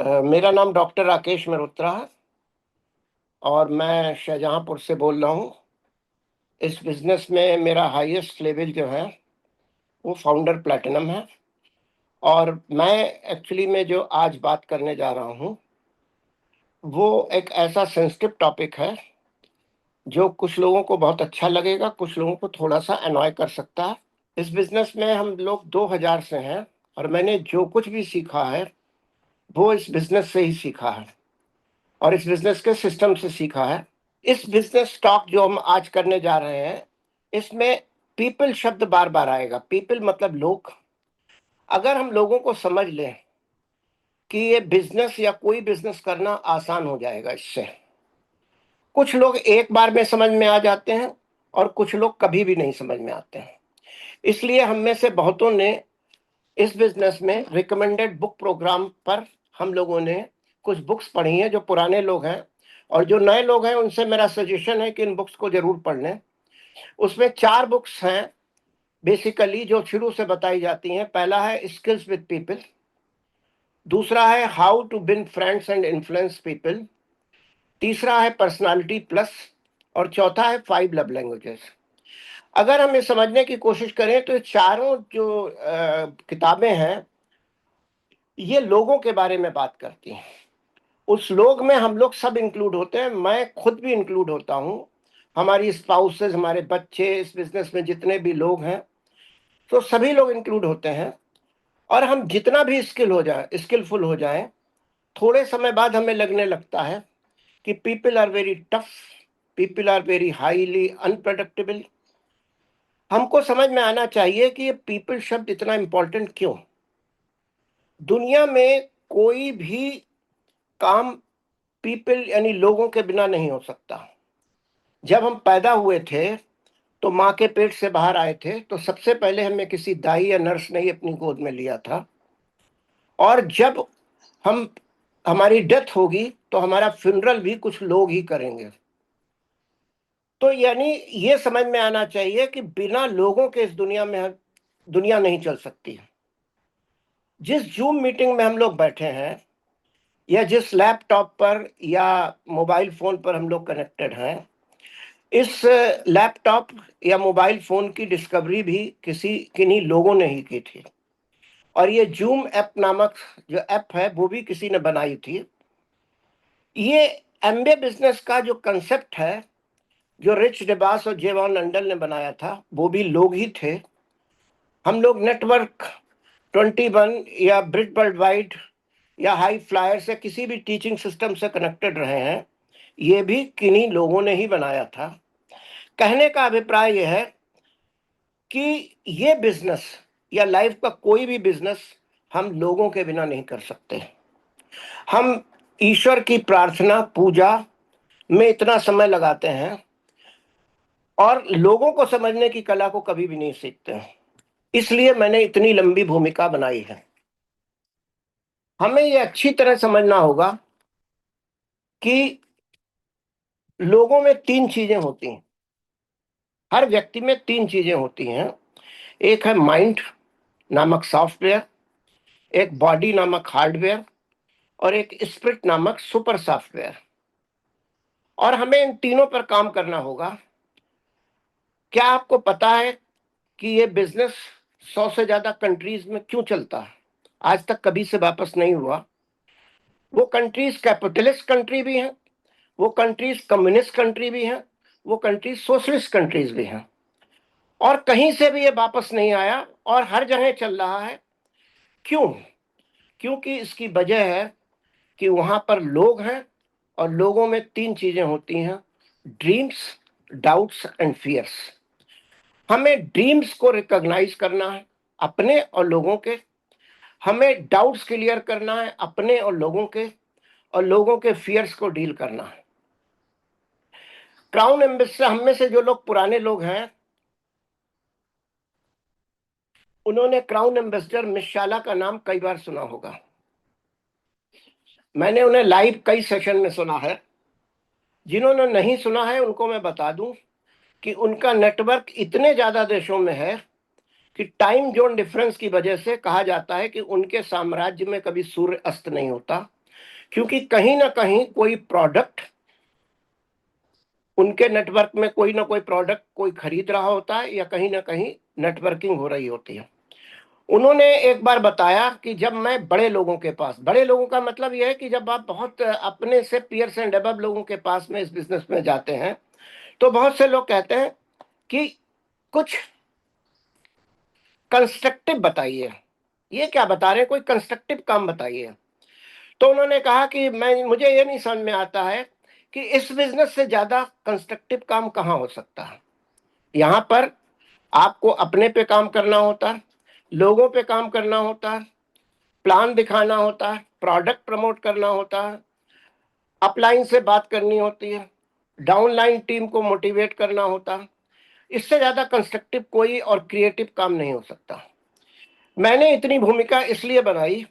मेरा नाम डॉक्टर राकेश मेहरोत्रा है और मैं शाहजहांपुर से बोल रहा हूँ। इस बिजनेस में मेरा हाईएस्ट लेवल जो है वो फाउंडर प्लैटिनम है। और मैं एक्चुअली में जो आज बात करने जा रहा हूँ वो एक ऐसा सेंसिटिव टॉपिक है जो कुछ लोगों को बहुत अच्छा लगेगा, कुछ लोगों को थोड़ा सा अनॉय कर सकता है। इस बिजनेस में हम लोग 2000 से हैं और मैंने जो कुछ भी सीखा है वो इस बिजनेस से ही सीखा है और इस बिजनेस के सिस्टम से सीखा है। इस बिजनेस टॉक जो हम आज करने जा रहे हैं इसमें पीपल शब्द बार बार आएगा। पीपल मतलब लोग। अगर हम लोगों को समझ लें कि ये बिजनेस या कोई बिजनेस करना आसान हो जाएगा इससे। कुछ लोग एक बार में समझ में आ जाते हैं और कुछ लोग कभी भी नहीं समझ में आते हैं। इसलिए हम में से बहुतों ने इस बिजनेस में रिकमेंडेड बुक प्रोग्राम पर हम लोगों ने कुछ बुक्स पढ़ी हैं। जो पुराने लोग हैं और जो नए लोग हैं उनसे मेरा सजेशन है कि इन बुक्स को जरूर पढ़ लें। उसमें 4 बुक्स हैं बेसिकली जो शुरू से बताई जाती हैं। पहला है स्किल्स विद पीपल, दूसरा है how to win friends and influence people, तीसरा है पर्सनालिटी प्लस और चौथा है 5 लव लैंग्वेजेस। अगर हम ये समझने की कोशिश करें तो ये चारों जो किताबें हैं ये लोगों के बारे में बात करती हैं। उस लोग में हम लोग सब इंक्लूड होते हैं, मैं खुद भी इंक्लूड होता हूँ। हमारी स्पाउसेस, हमारे बच्चे, इस बिजनेस में जितने भी लोग हैं तो सभी लोग इंक्लूड होते हैं। और हम जितना भी स्किलफुल हो जाए, थोड़े समय बाद हमें लगने लगता है कि people are very tough, people are very highly unpredictable. हमको समझ में आना चाहिए कि ये पीपल शब्द इतना इंपॉर्टेंट क्यों। दुनिया में कोई भी काम पीपल यानी लोगों के बिना नहीं हो सकता। जब हम पैदा हुए थे तो माँ के पेट से बाहर आए थे तो सबसे पहले हमें किसी दाई या नर्स ने ही अपनी गोद में लिया था। और जब हम हमारी डेथ होगी तो हमारा फ्यूनरल भी कुछ लोग ही करेंगे। तो यानी ये समझ में आना चाहिए कि बिना लोगों के इस दुनिया में दुनिया नहीं चल सकती। जिस जूम मीटिंग में हम लोग बैठे हैं या जिस लैपटॉप पर या मोबाइल फोन पर हम लोग कनेक्टेड हैं, इस लैपटॉप या मोबाइल फोन की डिस्कवरी भी किन्हीं लोगों ने ही की थी। और ये जूम ऐप नामक जो ऐप है वो भी किसी ने बनाई थी। ये एमबे बिजनेस का जो कंसेप्ट है जो रिच डिबास और जेवॉन लंडन ने बनाया था वो भी लोग ही थे। हम लोग नेटवर्क 21 या ब्रिट वर्ल्ड वाइड या हाई फ्लायर से किसी भी टीचिंग सिस्टम से कनेक्टेड रहे हैं, ये भी किन्हीं लोगों ने ही बनाया था। कहने का अभिप्राय यह है कि ये बिजनेस या लाइफ का कोई भी बिजनेस हम लोगों के बिना नहीं कर सकते। हम ईश्वर की प्रार्थना पूजा में इतना समय लगाते हैं और लोगों को समझने की कला को कभी भी नहीं सीखते हैं। इसलिए मैंने इतनी लंबी भूमिका बनाई है। हमें ये अच्छी तरह समझना होगा कि लोगों में 3 चीजें होती हैं। हर व्यक्ति में 3 चीजें होती हैं। एक है माइंड नामक सॉफ्टवेयर, एक बॉडी नामक हार्डवेयर और एक स्पिरिट नामक सुपर सॉफ्टवेयर। और हमें इन तीनों पर काम करना होगा। क्या आपको पता है कि ये बिजनेस 100 से ज्यादा कंट्रीज में क्यों चलता है? आज तक कभी से वापस नहीं हुआ। वो कंट्रीज कैपिटलिस्ट कंट्री भी हैं, वो कंट्रीज कम्युनिस्ट कंट्री भी हैं, वो कंट्रीज सोशलिस्ट कंट्रीज भी हैं। और कहीं से भी ये वापस नहीं आया और हर जगह चल रहा है। क्यों? क्योंकि इसकी वजह है कि वहां पर लोग हैं और लोगों में 3 चीजें होती हैं: ड्रीम्स, डाउट्स एंड फियर्स। हमें ड्रीम्स को रिकॉग्नाइज करना है अपने और लोगों के, हमें डाउट्स क्लियर करना है अपने और लोगों के फियर्स को डील करना है। क्राउन एम्बेसडर, हम में से जो लोग पुराने लोग हैं उन्होंने क्राउन एम्बेसडर मिस शाला का नाम कई बार सुना होगा। मैंने उन्हें लाइव कई सेशन में सुना है। जिन्होंने नहीं सुना है उनको मैं बता दूं कि उनका नेटवर्क इतने ज्यादा देशों में है कि टाइम जोन डिफरेंस की वजह से कहा जाता है कि उनके साम्राज्य में कभी सूर्य अस्त नहीं होता। क्योंकि कहीं ना कहीं कोई प्रोडक्ट, उनके नेटवर्क में कोई ना कोई प्रोडक्ट कोई खरीद रहा होता है, या कहीं ना कहीं नेटवर्किंग हो रही होती है। उन्होंने एक बार बताया कि जब मैं बड़े लोगों के पास, बड़े लोगों का मतलब यह है कि जब आप बहुत अपने से पीयर्स एंड अबव लोगों के पास में इस बिजनेस में जाते हैं, तो बहुत से लोग कहते हैं कि कुछ कंस्ट्रक्टिव बताइए। ये क्या बता रहे हैं, कोई कंस्ट्रक्टिव काम बताइए। तो उन्होंने कहा कि मुझे ये नहीं समझ में आता है कि इस बिजनेस से ज्यादा कंस्ट्रक्टिव काम कहाँ हो सकता है। यहाँ पर आपको अपने पे काम करना होता है, लोगों पे काम करना होता है, प्लान दिखाना होता है, प्रोडक्ट प्रमोट करना होता है, अपलाइन से बात करनी होती है, डाउनलाइन टीम को मोटिवेट करना होता है। इससे ज्यादा कंस्ट्रक्टिव कोई और क्रिएटिव काम नहीं हो सकता। मैंने इतनी भूमिका इसलिए बनाई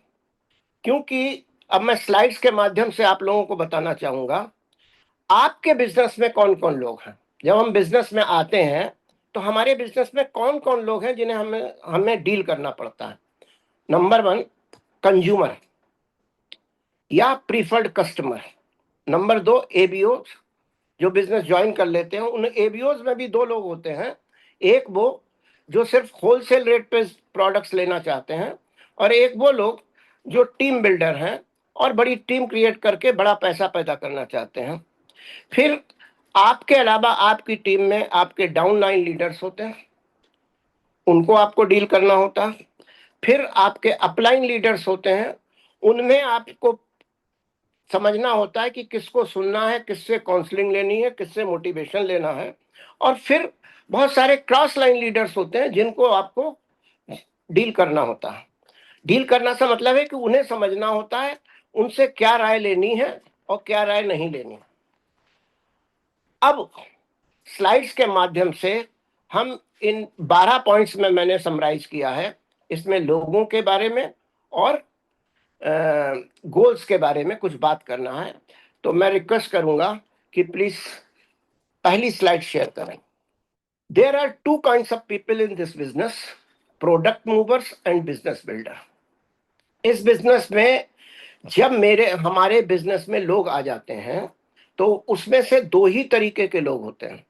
क्योंकि अब मैं स्लाइड्स के माध्यम से आप लोगों को बताना चाहूंगा आपके बिजनेस में कौन कौन लोग हैं। जब हम बिजनेस में आते हैं तो हमारे बिजनेस में कौन कौन लोग हैं जिन्हें हमें हमें डील करना पड़ता है। नंबर 1, कंज्यूमर या प्रीफर्ड कस्टमर। नंबर 2, एबीओ, जो बिजनेस ज्वाइन कर लेते हैं। उन एबीओज में भी दो लोग होते हैं, एक वो जो सिर्फ होलसेल रेट पे प्रोडक्ट्स लेना चाहते हैं, और एक वो लोग जो टीम बिल्डर हैं और बड़ी टीम क्रिएट करके बड़ा पैसा पैदा करना चाहते हैं। फिर आपके अलावा आपकी टीम में आपके डाउनलाइन लीडर्स होते हैं, उनको आपको डील करना होता है। फिर आपके अपलाइन लीडर्स होते हैं, उनमें आपको समझना होता है कि किसको सुनना है, किससे काउंसलिंग लेनी है, किससे मोटिवेशन लेना है। और फिर बहुत सारे क्रॉस लाइन लीडर्स होते हैं जिनको आपको डील करना होता है। डील करना से मतलब है कि उन्हें समझना होता है उनसे क्या राय लेनी है और क्या राय नहीं लेनी। अब स्लाइड्स के माध्यम से हम इन 12 पॉइंट्स में मैंने समराइज किया है, इसमें लोगों के बारे में और गोल्स के बारे में कुछ बात करना है। तो मैं रिक्वेस्ट करूंगा कि प्लीज पहली स्लाइड शेयर करें। There are two kinds of people in this business, product movers and business builder. इस बिजनेस में जब हमारे बिजनेस में लोग आ जाते हैं तो उसमें से दो ही तरीके के लोग होते हैं।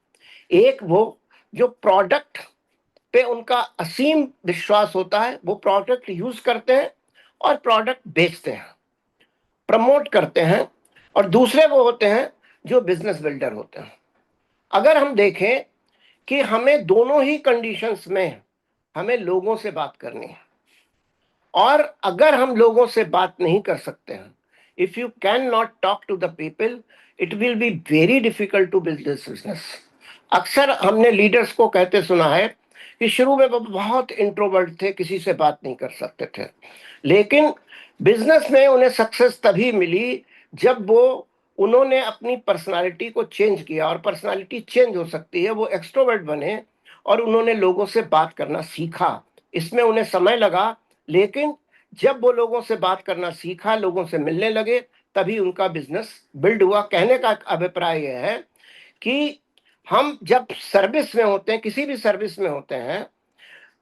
एक वो जो प्रोडक्ट पे उनका असीम विश्वास होता है, वो प्रोडक्ट यूज करते हैं और प्रोडक्ट बेचते हैं, प्रमोट करते हैं। और दूसरे वो होते हैं जो बिजनेस बिल्डर होते हैं। अगर हम देखें कि हमें दोनों ही कंडीशंस में हमें लोगों से बात करनी है, और अगर हम लोगों से बात नहीं कर सकते हैं, if you can not talk to the people, it will be very difficult to build this business. अक्सर हमने लीडर्स को कहते सुना है कि शुरू में वो बहुत इंट्रोवर्ट थे, किसी से बात नहीं कर सकते थे, लेकिन बिजनेस में उन्हें सक्सेस तभी मिली जब उन्होंने अपनी पर्सनालिटी को चेंज किया। और पर्सनालिटी चेंज हो सकती है, वो एक्सट्रोवर्ट बने और उन्होंने लोगों से बात करना सीखा। इसमें उन्हें समय लगा, लेकिन जब वो लोगों से बात करना सीखा, लोगों से मिलने लगे, तभी उनका बिजनेस बिल्ड हुआ। कहने का अभिप्राय यह है कि हम जब सर्विस में होते हैं, किसी भी सर्विस में होते हैं,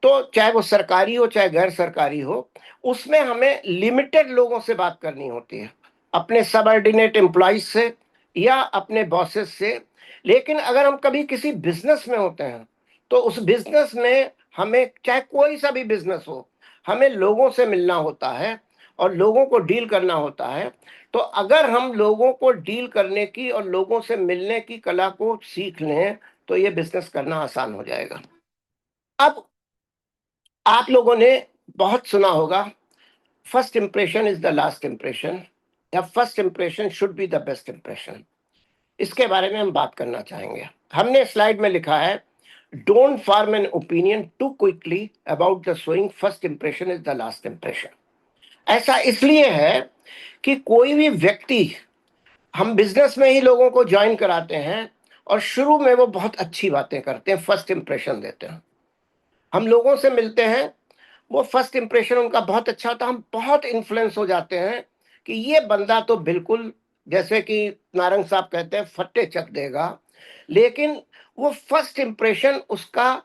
तो चाहे वो सरकारी हो चाहे गैर सरकारी हो, उसमें हमें लिमिटेड लोगों से बात करनी होती है, अपने सबऑर्डिनेट एम्प्लॉइज से या अपने बॉसेस से। लेकिन अगर हम कभी किसी बिजनेस में होते हैं तो उस बिजनेस में हमें, चाहे कोई सा भी बिजनेस हो, हमें लोगों से मिलना होता है और लोगों को डील करना होता है। तो अगर हम लोगों को डील करने की और लोगों से मिलने की कला को सीख लें तो ये बिजनेस करना आसान हो जाएगा। अब आप लोगों ने बहुत सुना होगा, first impression is the last impression, या first impression should be the best impression. इसके बारे में हम बात करना चाहेंगे। हमने स्लाइड में लिखा है, don't form an opinion too quickly about the showing first impression is the last impression. ऐसा इसलिए है कि कोई भी व्यक्ति, हम बिजनेस में ही लोगों को ज्वाइन कराते हैं और शुरू में वो बहुत अच्छी बातें करते हैं, फर्स्ट इंप्रेशन देते हैं। हम लोगों से मिलते हैं, वो फर्स्ट इंप्रेशन उनका बहुत अच्छा होता है, हम बहुत इन्फ्लुएंस हो जाते हैं कि ये बंदा तो बिल्कुल, जैसे कि नारंग साहब कहते हैं, फट्टे चक देगा। लेकिन वो फर्स्ट इंप्रेशन उसका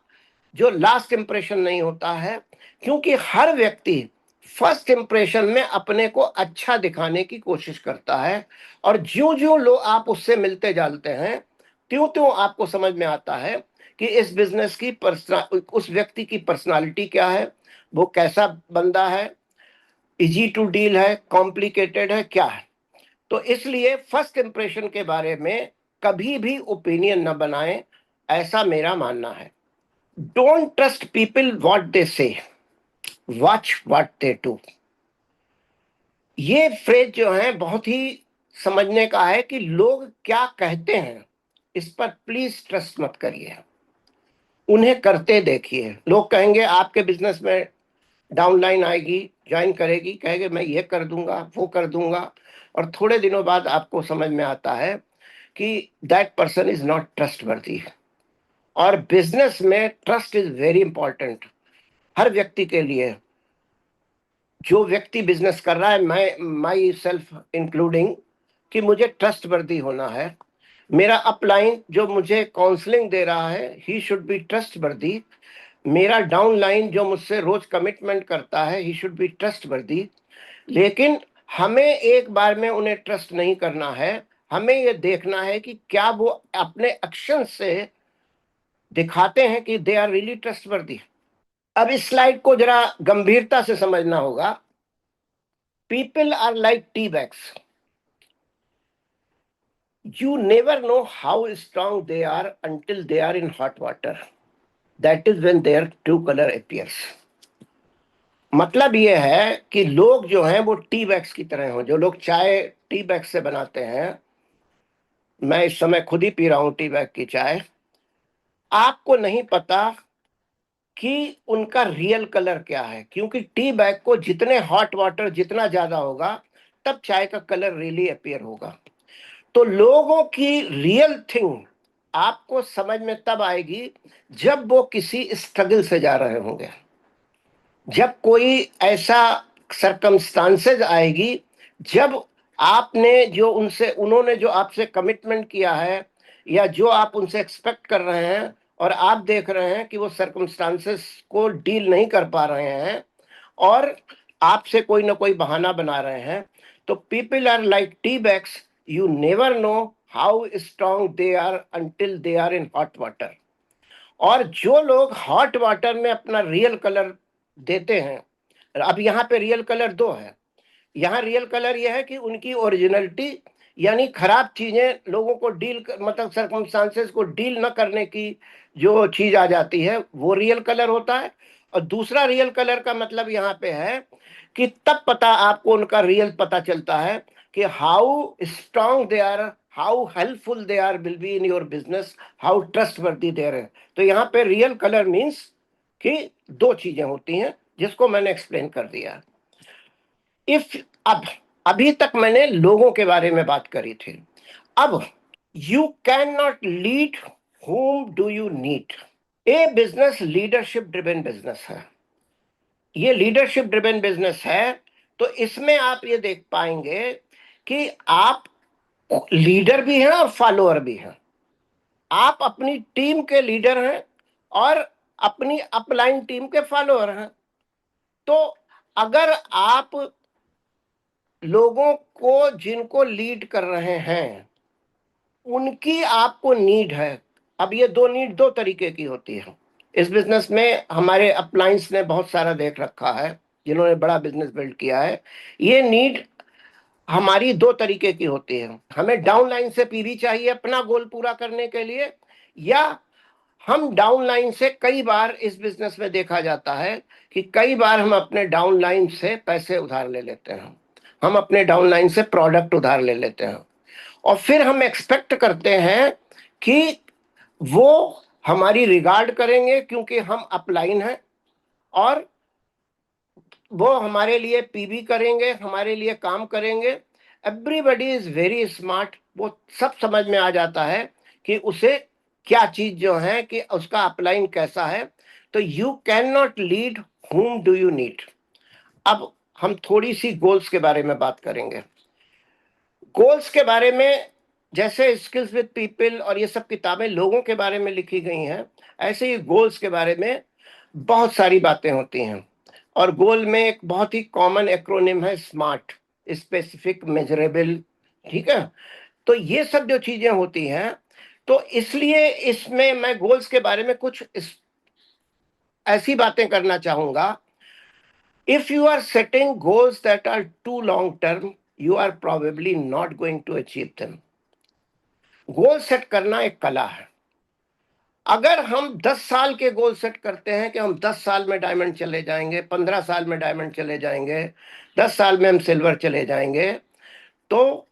जो लास्ट इंप्रेशन नहीं होता है, क्योंकि हर व्यक्ति फर्स्ट इंप्रेशन में अपने को अच्छा दिखाने की कोशिश करता है, और ज्यों ज्यों लोग आप उससे मिलते जाते हैं, त्यों त्यों आपको समझ में आता है कि इस बिजनेस की उस व्यक्ति की पर्सनालिटी क्या है, वो कैसा बंदा है, इजी टू डील है, कॉम्प्लिकेटेड है, क्या है। तो इसलिए फर्स्ट इंप्रेशन के बारे में कभी भी ओपिनियन न बनाएं, ऐसा मेरा मानना है। Don't trust people what they से, वॉच व्हाट दे डू। ये फ्रेज जो है बहुत ही समझने का है कि लोग क्या कहते हैं, इस पर प्लीज ट्रस्ट मत करिए, उन्हें करते देखिए। लोग कहेंगे आपके बिजनेस में डाउनलाइन आएगी, ज्वाइन करेगी, कहेंगे मैं ये कर दूंगा, वो कर दूंगा, और थोड़े दिनों बाद आपको समझ में आता है कि that person is not trustworthy. और बिजनेस में ट्रस्ट इज वेरी इंपॉर्टेंट हर व्यक्ति के लिए। जो व्यक्ति बिजनेस कर रहा है, मैं माई सेल्फ इंक्लूडिंग, कि मुझे ट्रस्टवर्दी होना है। मेरा अपलाइन जो मुझे काउंसलिंग दे रहा है, ही शुड बी ट्रस्टवर्दी। मेरा डाउन लाइन जो मुझसे रोज कमिटमेंट करता है, ही शुड बी ट्रस्टवर्दी। लेकिन हमें एक बार में उन्हें ट्रस्ट नहीं करना है, हमें यह देखना है कि क्या वो अपने एक्शन से दिखाते हैं कि दे आर रियली ट्रस्टवर्दी। अब इस स्लाइड को जरा गंभीरता से समझना होगा। People are like tea bags, you never know how strong they are until they are in hot water. That is when their true color appears. मतलब ये है कि लोग जो हैं वो टी बैग्स की तरह हो। जो लोग चाय टी बैग से बनाते हैं, मैं इस समय खुद ही पी रहा हूं टी बैग की चाय, आपको नहीं पता कि उनका रियल कलर क्या है, क्योंकि टी बैग को जितने हॉट वाटर जितना ज्यादा होगा, तब चाय का कलर रियली अपीयर होगा। तो लोगों की रियल थिंग आपको समझ में तब आएगी जब वो किसी स्ट्रगल से जा रहे होंगे, जब कोई ऐसा सरकमस्टांसेस आएगी, जब आपने जो उनसे उन्होंने जो आपसे कमिटमेंट किया है, या जो आप उनसे एक्सपेक्ट कर रहे हैं, और आप देख रहे हैं कि वो सरकमस्टांसेस को डील नहीं कर पा रहे हैं और आपसे कोई ना कोई बहाना बना रहे हैं। तो people are like tea bags, you never know how strong they are until they are in hot water. और जो लोग हॉट वाटर में अपना रियल कलर देते हैं, अब यहाँ पे रियल कलर दो है। यहाँ रियल कलर यह है कि उनकी ओरिजिनलिटी, यानी खराब चीजें लोगों को मतलब सर्कमस्टांसेस को डील न करने की जो चीज आ जाती है, वो रियल कलर होता है। और दूसरा रियल कलर का मतलब यहाँ पे है कि तब पता आपको उनका रियल पता चलता है कि how strong they are, how helpful they are will be in your business, how trustworthy they are. तो यहाँ पे रियल कलर मीन्स कि दो चीजें होती हैं, जिसको मैंने एक्सप्लेन कर दिया। इफ अब अभी तक मैंने लोगों के बारे में बात करी थी। अब you can not lead whom do you need. A business leadership driven business है, ये लीडरशिप ड्रिवन बिजनेस है। तो इसमें आप ये देख पाएंगे कि आप लीडर भी हैं और फॉलोअर भी हैं। आप अपनी टीम के लीडर हैं और अपनी अपलाइन टीम के फॉलोअर हैं। तो अगर आप लोगों को जिनको लीड कर रहे हैं, उनकी आपको नीड है। अब ये दो नीड दो तरीके की होती है। इस बिजनेस में हमारे अपलायंस ने बहुत सारा देख रखा है, जिन्होंने बड़ा बिजनेस बिल्ड किया है। ये नीड हमारी दो तरीके की होती है। हमें डाउन लाइन से पीवी चाहिए अपना गोल पूरा करने के लिए, या हम डाउन लाइन से, कई बार इस बिजनेस में देखा जाता है कि कई बार हम अपने डाउन लाइन से पैसे उधार ले लेते हैं, हम अपने डाउन लाइन से प्रोडक्ट उधार ले लेते हैं, और फिर हम एक्सपेक्ट करते हैं कि वो हमारी रिगार्ड करेंगे क्योंकि हम अपलाइन हैं, और वो हमारे लिए पीवी करेंगे, हमारे लिए काम करेंगे। एवरीबडी इज वेरी स्मार्ट, वो सब समझ में आ जाता है कि उसे क्या चीज जो है कि उसका अपलाइन कैसा है। तो you can not lead whom do you need. अब हम थोड़ी सी गोल्स के बारे में बात करेंगे। गोल्स के बारे में, जैसे स्किल्स विद पीपल और ये सब किताबें लोगों के बारे में लिखी गई हैं, ऐसे ही गोल्स के बारे में बहुत सारी बातें होती हैं। और गोल में एक बहुत ही कॉमन एक्रोनिम है स्मार्ट, स्पेसिफिक, मेजरेबल, ठीक है। तो ये सब जो चीजें होती हैं, तो इसलिए इसमें मैं गोल्स के बारे में कुछ ऐसी बातें करना चाहूंगा। If you are setting goals that are too long term, you are probably not going to achieve them. Goal set करना एक कला है। अगर हम 10 साल के गोल सेट करते हैं कि हम 10 साल में डायमंड चले जाएंगे, 15 साल में डायमंड चले जाएंगे, 10 साल में हम सिल्वर चले जाएंगे, तो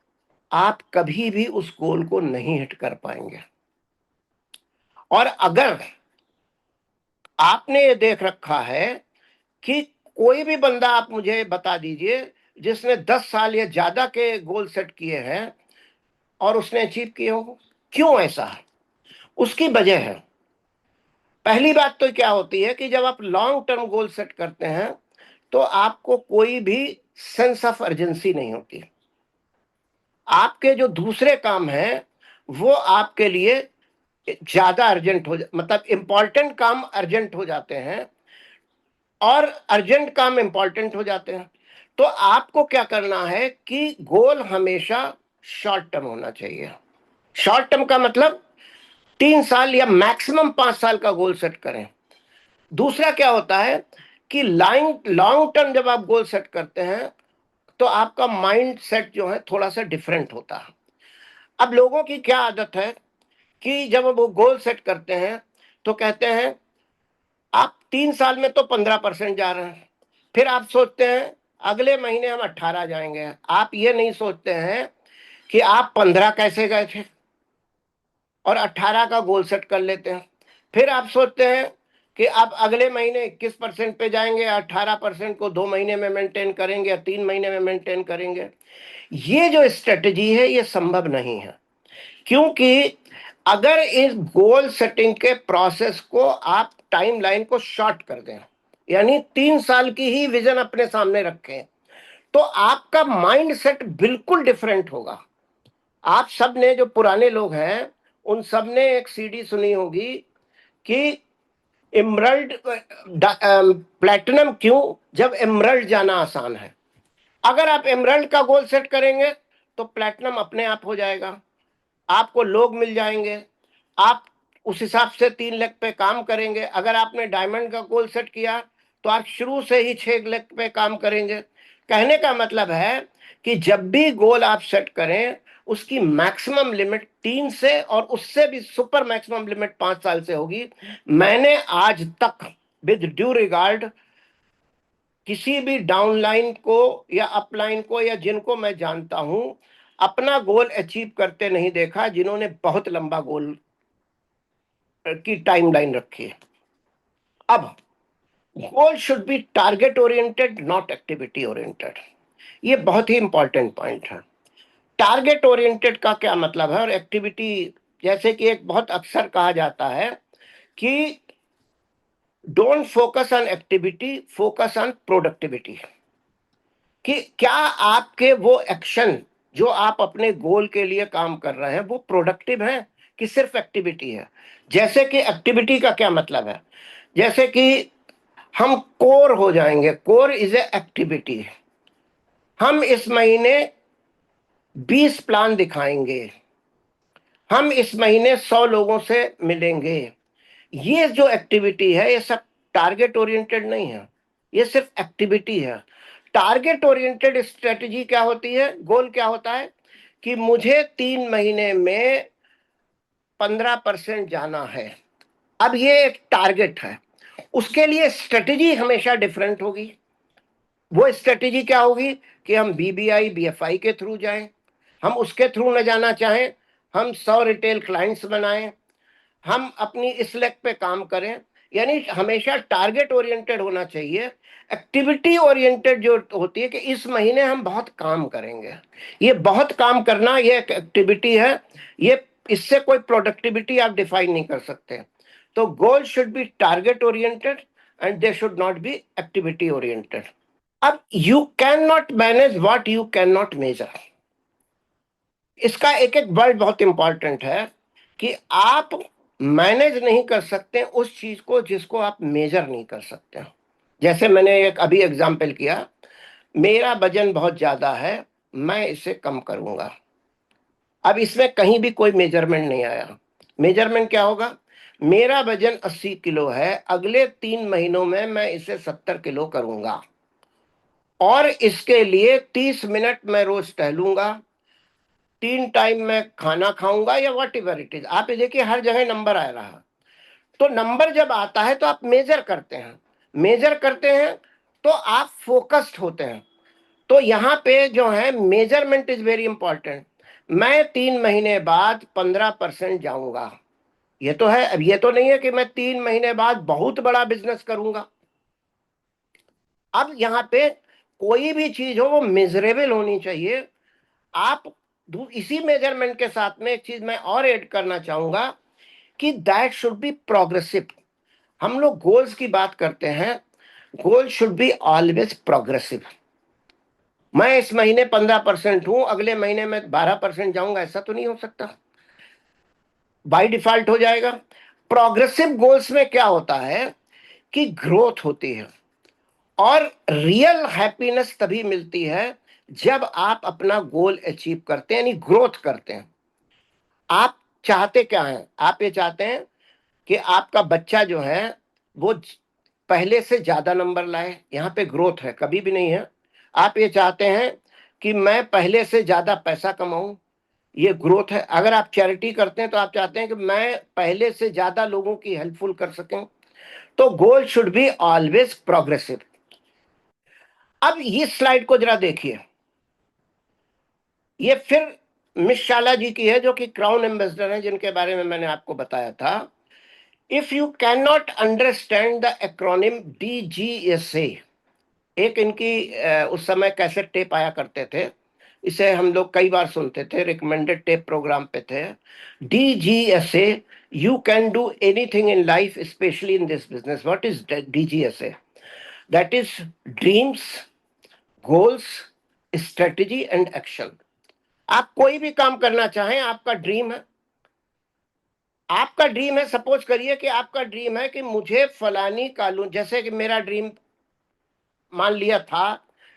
आप कभी भी उस गोल को नहीं हिट कर पाएंगे। और अगर आपने ये देख रखा है कि कोई भी बंदा, आप मुझे बता दीजिए, जिसने 10 साल या ज्यादा के गोल सेट किए हैं और उसने अचीव किए हो, क्यों ऐसा है? उसकी वजह है। पहली बात तो क्या होती है कि जब आप लॉन्ग टर्म गोल सेट करते हैं तो आपको कोई भी सेंस ऑफ अर्जेंसी नहीं होती। आपके जो दूसरे काम हैं वो आपके लिए ज्यादा अर्जेंट मतलब इंपॉर्टेंट काम अर्जेंट हो जाते हैं और अर्जेंट काम इंपॉर्टेंट हो जाते हैं। तो आपको क्या करना है कि गोल हमेशा शॉर्ट टर्म होना चाहिए। शॉर्ट टर्म का मतलब 3 साल या मैक्सिमम 5 साल का गोल सेट करें। दूसरा क्या होता है कि लॉन्ग टर्म जब आप गोल सेट करते हैं तो आपका माइंड सेट जो है थोड़ा सा डिफरेंट होता है। अब लोगों की क्या आदत है कि जब वो गोल सेट करते हैं तो कहते हैं आप 3 साल में तो 15% जा रहे हैं, फिर आप सोचते हैं अगले महीने हम 18 जाएंगे। आप ये नहीं सोचते हैं कि आप 15 कैसे गए थे और 18 का गोल सेट कर लेते हैं। फिर आप सोचते हैं कि आप अगले महीने 21% पे जाएंगे, 18% को 2 महीने में मेंटेन करेंगे या 3 महीने में मेंटेन करेंगे। ये जो स्ट्रेटजी है ये संभव नहीं है, क्योंकि अगर इस गोल सेटिंग के प्रोसेस को आप टाइमलाइन को शॉर्ट कर दें, यानी 3 साल की ही विजन अपने सामने रखें, तो आपका माइंड सेट बिल्कुल डिफरेंट होगा। आप सब ने, जो पुराने लोग हैं, उन सब ने एक सीडी सुनी होगी कि इमरल्ड प्लैटिनम क्यों, जब इमरल्ड जाना आसान है। अगर आप इमरल्ड का गोल सेट करेंगे तो प्लैटिनम अपने आप हो जाएगा, आपको लोग मिल जाएंगे, आप उस हिसाब से 3 लाख पे काम करेंगे। अगर आपने डायमंड का गोल सेट किया तो आप शुरू से ही 6 लाख पे काम करेंगे। कहने का मतलब है कि जब भी गोल आप सेट करें उसकी मैक्सिमम लिमिट 3 से और उससे भी सुपर मैक्सिमम लिमिट 5 साल से होगी। मैंने आज तक विद ड्यू रिगार्ड किसी भी डाउनलाइन को या अपलाइन को या जिनको मैं जानता हूं अपना गोल अचीव करते नहीं देखा जिन्होंने बहुत लंबा गोल की टाइमलाइन रखी है। अब गोल should be target oriented, not activity oriented. ये बहुत ही इंपॉर्टेंट पॉइंट है। टारगेट ओरिएंटेड का क्या मतलब है और एक्टिविटी, जैसे कि एक बहुत अक्सर कहा जाता है कि don't focus on activity, focus on productivity. कि क्या आपके वो एक्शन जो आप अपने गोल के लिए काम कर रहे हैं वो प्रोडक्टिव है कि सिर्फ एक्टिविटी है। जैसे कि एक्टिविटी का क्या मतलब है, जैसे कि हम कोर हो जाएंगे, कोर इज ए एक्टिविटी। हम इस महीने 20 प्लान दिखाएंगे, हम इस महीने 100 लोगों से मिलेंगे। ये जो एक्टिविटी है ये सब टारगेट ओरिएंटेड नहीं है, ये सिर्फ एक्टिविटी है। टारगेट ओरिएंटेड स्ट्रेटजी क्या होती है, गोल क्या होता है कि मुझे 3 महीने में 15% जाना है। अब ये एक टारगेट है, उसके लिए स्ट्रेटजी हमेशा डिफरेंट होगी। वो स्ट्रेटजी क्या होगी कि हम बीबीआई बीएफआई के थ्रू जाएं, हम उसके थ्रू न जाना चाहें, हम 100 रिटेल क्लाइंट्स बनाएं, हम अपनी इस लेग पे काम करें। यानी हमेशा टारगेट ओरिएंटेड होना चाहिए। एक्टिविटी ओरिएंटेड जो होती है कि इस महीने हम बहुत काम करेंगे, ये बहुत काम करना ये एक एक्टिविटी है, ये इससे कोई प्रोडक्टिविटी आप डिफाइन नहीं कर सकते। तो goal should be target oriented and they should not be activity oriented. अब you can not manage what you can not measure. इसका एक एक वर्ड बहुत इंपॉर्टेंट है कि आप मैनेज नहीं कर सकते उस चीज को जिसको आप मेजर नहीं कर सकते। जैसे मैंने एक अभी एग्जाम्पल किया, मेरा वजन बहुत ज्यादा है, मैं इसे कम करूंगा। अब इसमें कहीं भी कोई मेजरमेंट नहीं आया। मेजरमेंट क्या होगा? मेरा वजन 80 किलो है, अगले 3 महीनों में मैं इसे 70 किलो करूंगा, और इसके लिए 30 मिनट मैं रोज टहलूंगा, 3 टाइम मैं खाना खाऊंगा, या वॉट एवर इट इज। आप ये देखिए हर जगह नंबर आ रहा। तो नंबर जब आता है तो आप मेजर करते हैं, मेजर करते हैं तो आप फोकस्ड होते हैं। तो यहाँ पे जो है मेजरमेंट इज वेरी इंपॉर्टेंट। मैं 3 महीने बाद 15% जाऊंगा, ये तो है। अब ये तो नहीं है कि मैं 3 महीने बाद बहुत बड़ा बिजनेस करूंगा। अब यहाँ पे कोई भी चीज हो वो मेजरेबल होनी चाहिए। आप इसी मेजरमेंट के साथ में एक चीज मैं और ऐड करना चाहूंगा कि दैट शुड बी प्रोग्रेसिव। हम लोग गोल्स की बात करते हैं, गोल शुड बी ऑलवेज प्रोग्रेसिव। मैं इस महीने 15% हूं, अगले महीने में 12% जाऊंगा, ऐसा तो नहीं हो सकता, बाय डिफॉल्ट हो जाएगा। प्रोग्रेसिव गोल्स में क्या होता है कि ग्रोथ होती है, और रियल हैप्पीनेस तभी मिलती है जब आप अपना गोल अचीव करते हैं, यानी ग्रोथ करते हैं। आप चाहते क्या हैं? आप ये चाहते हैं कि आपका बच्चा जो है वो पहले से ज्यादा नंबर लाए, यहाँ पे ग्रोथ है, कभी भी नहीं है। आप ये चाहते हैं कि मैं पहले से ज्यादा पैसा कमाऊं, ये ग्रोथ है। अगर आप चैरिटी करते हैं तो आप चाहते हैं कि मैं पहले से ज्यादा लोगों की हेल्पफुल कर सकें। तो goal should be always progressive. अब ये स्लाइड को जरा देखिए, ये फिर मिस शाला जी की है, जो कि क्राउन एम्बेसडर है, जिनके बारे में मैंने आपको बताया था। If you can not understand the acronym DGSA, एक इनकी उस समय कैसे टेप आया करते थे, इसे हम लोग कई बार सुनते थे, रिकमेंडेड टेप प्रोग्राम पे थे। DGSA, you can do anything in life specially in this business. What is DGSA? That is dreams, goals, strategy and action. आप कोई भी काम करना चाहें, आपका ड्रीम है, आपका ड्रीम है, सपोज करिए कि आपका ड्रीम है कि मुझे फलानी कॉलोनी, जैसे कि मेरा ड्रीम मान लिया था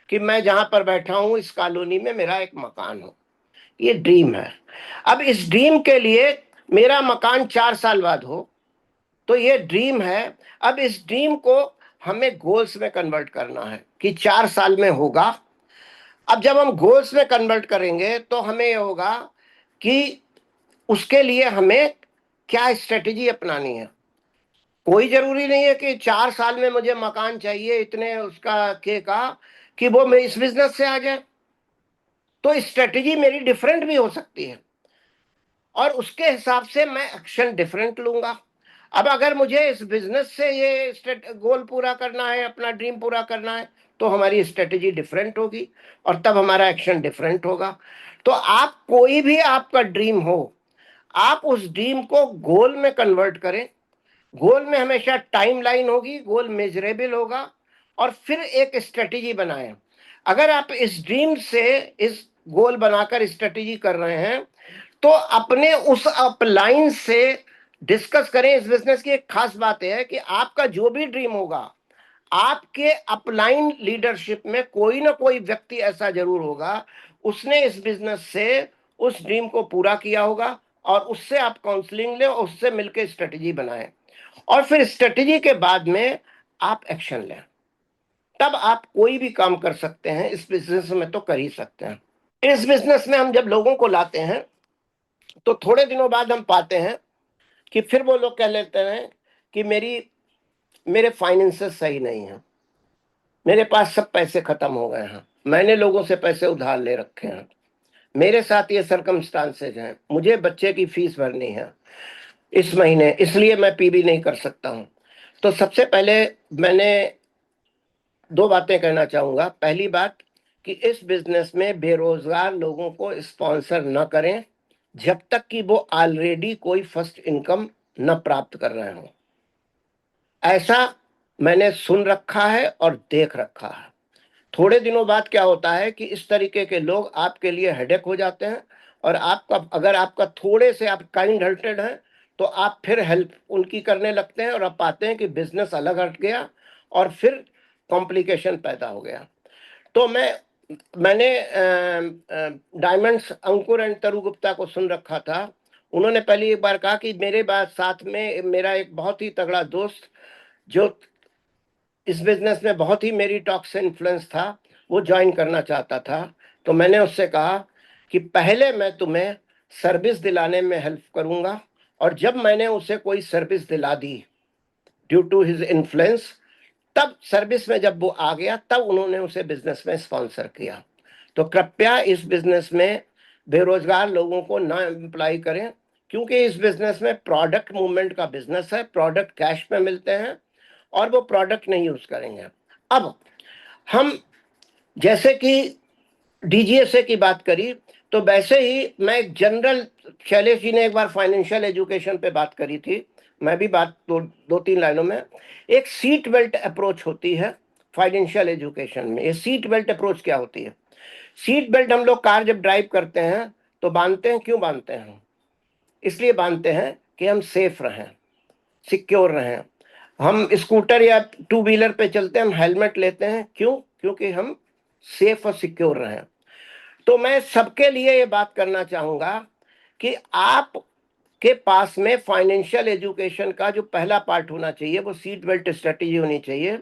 कि मैं जहां पर बैठा हूं इस कॉलोनी में मेरा एक मकान हो, ये ड्रीम है। अब इस ड्रीम के लिए मेरा मकान 4 साल बाद हो, तो ये ड्रीम है। अब इस ड्रीम को हमें गोल्स में कन्वर्ट करना है कि 4 साल में होगा। अब जब हम गोल्स में कन्वर्ट करेंगे तो हमें ये होगा कि उसके लिए हमें क्या स्ट्रेटेजी अपनानी है। कोई जरूरी नहीं है कि 4 साल में मुझे मकान चाहिए इतने उसका के का, कि वो मैं इस बिजनेस से आ जाए। तो स्ट्रेटेजी मेरी डिफरेंट भी हो सकती है, और उसके हिसाब से मैं एक्शन डिफरेंट लूंगा। अब अगर मुझे इस बिजनेस से ये गोल पूरा करना है, अपना ड्रीम पूरा करना है, तो हमारी स्ट्रेटेजी डिफरेंट होगी, और तब हमारा एक्शन डिफरेंट होगा। तो आप कोई भी आपका ड्रीम हो, आप उस ड्रीम को गोल में कन्वर्ट करें। गोल में हमेशा टाइमलाइन होगी, गोल मेजरेबल होगा, और फिर एक स्ट्रेटेजी बनाएं। अगर आप इस ड्रीम से इस गोल बनाकर स्ट्रेटेजी कर रहे हैं, तो अपने उस अपलाइन से डिस्कस करें। इस बिजनेस की एक खास बात है कि आपका जो भी ड्रीम होगा, आपके अपलाइन लीडरशिप में कोई ना कोई व्यक्ति ऐसा जरूर होगा, उसने इस बिजनेस से उस ड्रीम को पूरा किया होगा, और उससे आप काउंसलिंग लें और उससे मिलकर स्ट्रेटेजी बनाएं, और फिर स्ट्रेटेजी के बाद में आप एक्शन लें। तब आप कोई भी काम कर सकते हैं, इस बिजनेस में तो कर ही सकते हैं। इस बिजनेस में हम जब लोगों को लाते हैं तो थोड़े दिनों बाद हम पाते हैं कि फिर वो लोग कह लेते हैं कि मेरे फाइनेंसेस सही नहीं है, मेरे पास सब पैसे खत्म हो गए हैं, मैंने लोगों से पैसे उधार ले रखे हैं, मेरे साथ ये सरकमस्टांसेज हैं, मुझे बच्चे की फीस भरनी है इस महीने, इसलिए मैं पीबी नहीं कर सकता हूं। तो सबसे पहले मैंने 2 बातें कहना चाहूंगा। पहली बात कि इस बिजनेस में बेरोजगार लोगों को स्पॉन्सर न करें जब तक कि वो ऑलरेडी कोई फर्स्ट इनकम न प्राप्त कर रहे हो। ऐसा मैंने सुन रखा है और देख रखा है। थोड़े दिनों बाद क्या होता है कि इस तरीके के लोग आपके लिए हेडेक हो जाते हैं, और आपका अगर आपका थोड़े से आप काइंड हार्टेड हैं तो आप फिर हेल्प उनकी करने लगते हैं, और आप पाते हैं कि बिजनेस अलग हट गया, और फिर कॉम्प्लिकेशन पैदा हो गया। तो मैंने डायमंड्स अंकुर एंड तरु गुप्ता को सुन रखा था। उन्होंने पहली एक बार कहा कि मेरे बाद साथ में मेरा एक बहुत ही तगड़ा दोस्त जो इस बिजनेस में बहुत ही मेरी टॉक से इन्फ्लुएंस था, वो ज्वाइन करना चाहता था। तो मैंने उससे कहा कि पहले मैं तुम्हें सर्विस दिलाने में हेल्प करूंगा, और जब मैंने उसे कोई सर्विस दिला दी ड्यू टू हिज इन्फ्लुएंस, तब सर्विस में जब वो आ गया तब उन्होंने उसे बिजनेस में स्पॉन्सर किया। तो कृपया इस बिजनेस में बेरोजगार लोगों को ना एम्प्लॉय करें, क्योंकि इस बिजनेस में प्रोडक्ट मूवमेंट का बिजनेस है, प्रोडक्ट कैश में मिलते हैं और वो प्रोडक्ट नहीं यूज करेंगे। अब हम जैसे कि डीजीएसए की बात करी, तो वैसे ही मैं एक जनरल, शैलेश जी ने एक बार फाइनेंशियल एजुकेशन पे बात करी थी, मैं भी बात दो तीन लाइनों में, एक सीट बेल्ट अप्रोच होती है फाइनेंशियल एजुकेशन में। ये सीट बेल्ट अप्रोच क्या होती है? सीट बेल्ट हम लोग कार जब ड्राइव करते हैं तो बांधते हैं, क्यों बांधते हैं? इसलिए बांधते हैं कि हम सेफ रहें, सिक्योर रहें। हम स्कूटर या टू व्हीलर पे चलते हैं, हम हेलमेट लेते हैं, क्यों? क्योंकि हम सेफ और सिक्योर रहें। तो मैं सबके लिए ये बात करना चाहूंगा कि आप के पास में फाइनेंशियल एजुकेशन का जो पहला पार्ट होना चाहिए वो सीट बेल्ट स्ट्रेटेजी होनी चाहिए,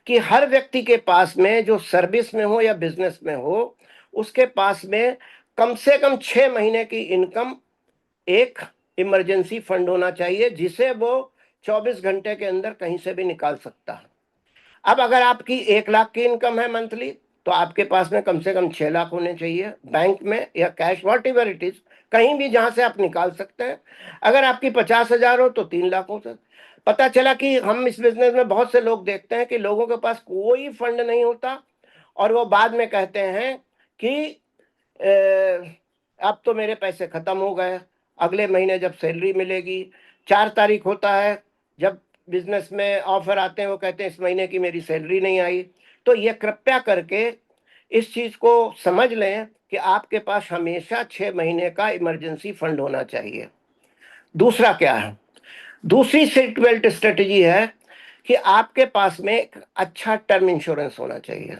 कि हर व्यक्ति के पास में जो सर्विस में हो या बिजनेस में हो, उसके पास में कम से कम 6 महीने की इनकम एक इमरजेंसी फंड होना चाहिए, जिसे वो 24 घंटे के अंदर कहीं से भी निकाल सकता है। अब अगर आपकी 1 लाख की इनकम है मंथली, तो आपके पास में कम से कम 6 लाख होने चाहिए बैंक में या cash, what ever it is, कहीं भी जहां से आप निकाल सकते हैं। अगर आपकी 50,000 हो तो 3 लाख हो सकता। पता चला कि हम इस बिजनेस में बहुत से लोग देखते हैं कि लोगों के पास कोई फंड नहीं होता, और वो बाद में कहते हैं कि अब तो मेरे पैसे खत्म हो गए। अगले महीने जब सैलरी मिलेगी, 4 तारीख होता है, जब बिजनेस में ऑफर आते हैं, वो कहते हैं इस महीने की मेरी सैलरी नहीं आई। तो ये कृपया करके इस चीज को समझ लें कि आपके पास हमेशा 6 महीने का इमरजेंसी फंड होना चाहिए। दूसरा क्या है? दूसरी सीट बेल्ट स्ट्रेटेजी है कि आपके पास में एक अच्छा टर्म इंश्योरेंस होना चाहिए।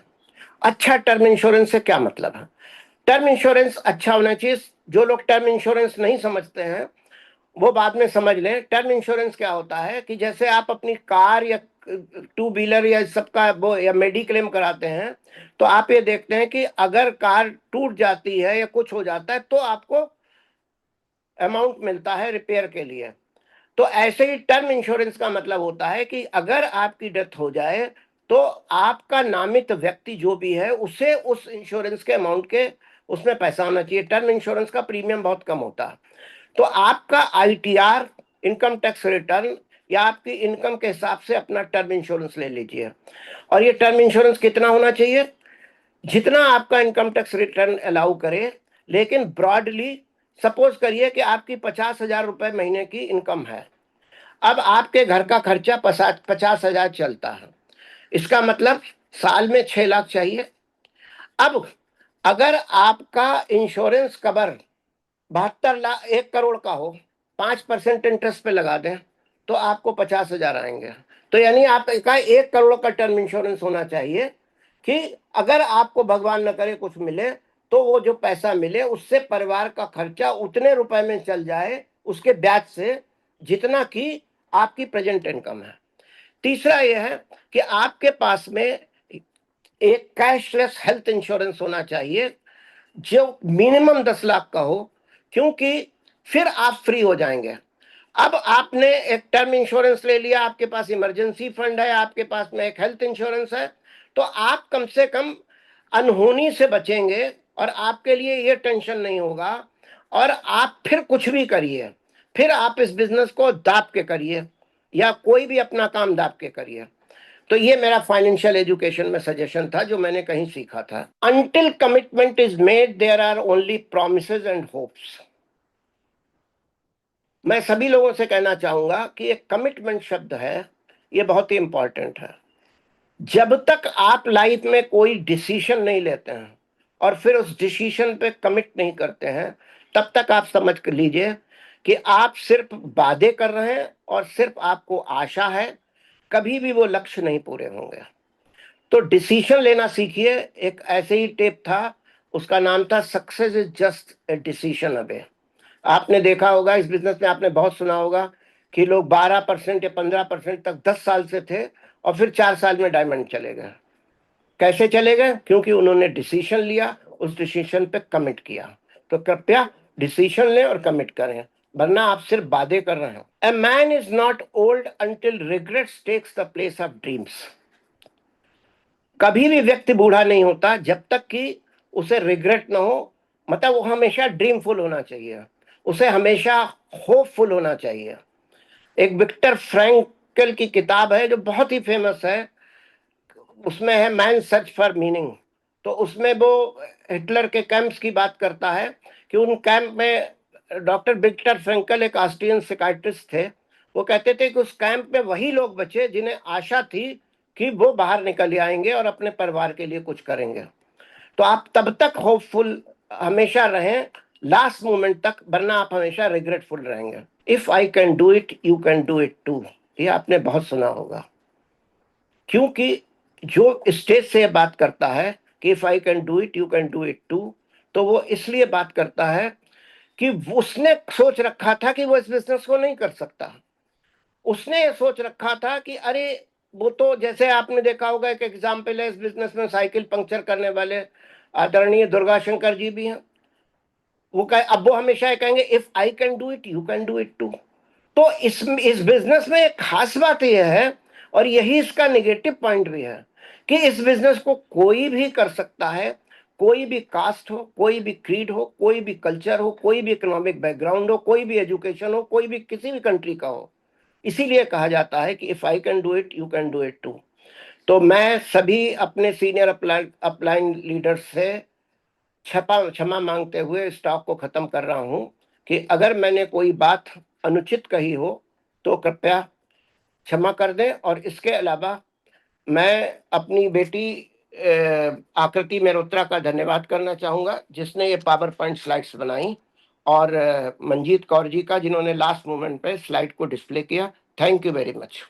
अच्छा टर्म इंश्योरेंस से क्या मतलब है? टर्म इंश्योरेंस अच्छा होना चाहिए। जो लोग टर्म इंश्योरेंस नहीं समझते हैं वो बाद में समझ लें। टर्म इंश्योरेंस क्या होता है कि जैसे आप अपनी कार या टू व्हीलर या सबका वो या मेडिक्लेम कराते हैं, तो आप ये देखते हैं कि अगर कार टूट जाती है या कुछ हो जाता है तो आपको अमाउंट मिलता है रिपेयर के लिए। तो ऐसे ही टर्म इंश्योरेंस का मतलब होता है कि अगर आपकी डेथ हो जाए तो आपका नामित व्यक्ति जो भी है उसे उस इंश्योरेंस के अमाउंट के उसमें पैसा होना चाहिए। टर्म इंश्योरेंस का प्रीमियम बहुत कम होता है। तो आपका आईटीआर, इनकम टैक्स रिटर्न, या आपकी इनकम के हिसाब से अपना टर्म इंश्योरेंस ले लीजिए। और ये टर्म इंश्योरेंस कितना होना चाहिए? जितना आपका इनकम टैक्स रिटर्न अलाउ करे, लेकिन ब्रॉडली सपोज करिए कि आपकी 50,000 रुपए महीने की इनकम है। अब आपके घर का खर्चा 50,000 चलता है, इसका मतलब साल में 6 लाख चाहिए। अब अगर आपका इंश्योरेंस कवर 72 लाख 1 करोड़ का हो, 5% इंटरेस्ट पे लगा दें तो आपको 50,000 आएंगे। तो यानी आपका 1 करोड़ का टर्म इंश्योरेंस होना चाहिए कि अगर आपको भगवान न करे कुछ मिले तो वो जो पैसा मिले उससे परिवार का खर्चा उतने रुपए में चल जाए, उसके ब्याज से, जितना कि आपकी प्रेजेंट इनकम है। तीसरा यह है कि आपके पास में एक कैशलेस हेल्थ इंश्योरेंस होना चाहिए जो मिनिमम 10 लाख का हो, क्योंकि फिर आप फ्री हो जाएंगे। अब आपने एक टर्म इंश्योरेंस ले लिया, आपके पास इमरजेंसी फंड है, आपके पास में एक हेल्थ इंश्योरेंस है, तो आप कम से कम अनहोनी से बचेंगे और आपके लिए ये टेंशन नहीं होगा। और आप फिर कुछ भी करिए, फिर आप इस बिजनेस को दाप के करिए या कोई भी अपना काम दाप के करिए। तो ये मेरा फाइनेंशियल एजुकेशन में सजेशन था जो मैंने कहीं सीखा था। Until commitment is made there are only promises and hopes. मैं सभी लोगों से कहना चाहूंगा कि एक कमिटमेंट शब्द है, ये बहुत ही इंपॉर्टेंट है। जब तक आप लाइफ में कोई डिसीजन नहीं लेते हैं और फिर उस डिसीजन पे कमिट नहीं करते हैं, तब तक आप समझ कर लीजिए कि आप सिर्फ वादे कर रहे हैं और सिर्फ आपको आशा है, कभी भी वो लक्ष्य नहीं पूरे होंगे। तो डिसीजन लेना सीखिए। एक ऐसे ही टेप था, उसका नाम था success is just a decision away. आपने देखा होगा इस बिजनेस में, आपने बहुत सुना होगा कि लोग 12% या 15% तक 10 साल से थे और फिर 4 साल में डायमंड चले गए। कैसे चले गए? क्योंकि उन्होंने डिसीजन लिया, उस डिसीजन पे कमिट किया। तो कृपया डिसीजन लें और कमिट करें, वरना आप सिर्फ वादे कर रहे हैं। A man is not old until regrets takes the place of dreams. कभी भी व्यक्ति बूढ़ा नहीं होता जब तक कि उसे रिग्रेट ना हो, मतलब वो हमेशा ड्रीमफुल होना चाहिए, उसे हमेशा होपफुल होना चाहिए। एक विक्टर फ्रैंकल की किताब है जो बहुत ही फेमस है, उसमें है मैन सर्च फॉर मीनिंग। तो उसमें वो हिटलर के कैंप्स की बात करता है कि उन कैंप में डॉक्टर विक्टर फ्रैंकल एक ऑस्ट्रियन साइकियाट्रिस्ट थे। वो कहते थे कि उस कैंप में वही लोग बचे जिन्हें आशा थी कि वो बाहर निकल आएंगे और अपने परिवार के लिए कुछ करेंगे। तो आप तब तक होपफुल हमेशा रहें, लास्ट मोमेंट तक, वरना आप हमेशा रिग्रेटफुल रहेंगे। If I can do it you can do it too, ये आपने बहुत सुना होगा। क्योंकि जो स्टेज से बात करता है कि if I can do it you can do it too, तो वो इसलिए बात करता है कि उसने सोच रखा था कि वो इस बिजनेस को नहीं कर सकता। उसने ये सोच रखा था कि अरे वो तो, जैसे आपने देखा होगा एक एग्जाम्पल है इस बिजनेस में, साइकिल पंक्चर करने वाले आदरणीय दुर्गा शंकर जी भी हैं। वो कहे, अब वो हमेशा ये कहेंगे if I can do it you can do it too. तो इस बिजनेस में एक खास बात यह है, और यही इसका नेगेटिव पॉइंट भी है, कि इस बिजनेस को कोई भी कर सकता है। कोई भी कास्ट हो, कोई भी क्रीड हो, कोई भी कल्चर हो, कोई भी इकोनॉमिक बैकग्राउंड हो, कोई भी एजुकेशन हो, कोई भी किसी भी कंट्री का हो। इसीलिए कहा जाता है कि if I can do it you can do it too. तो मैं सभी अपने सीनियर अपलाइन लीडर्स से क्षमा मांगते हुए इस टॉक को खत्म कर रहा हूं कि अगर मैंने कोई बात अनुचित कही हो तो कृपया क्षमा कर दें। और इसके अलावा मैं अपनी बेटी आकृति मेहरोत्रा का धन्यवाद करना चाहूंगा, जिसने ये पावर पॉइंट स्लाइड्स बनाई, और मंजीत कौर जी का, जिन्होंने लास्ट मोमेंट पे स्लाइड को डिस्प्ले किया। Thank you very much.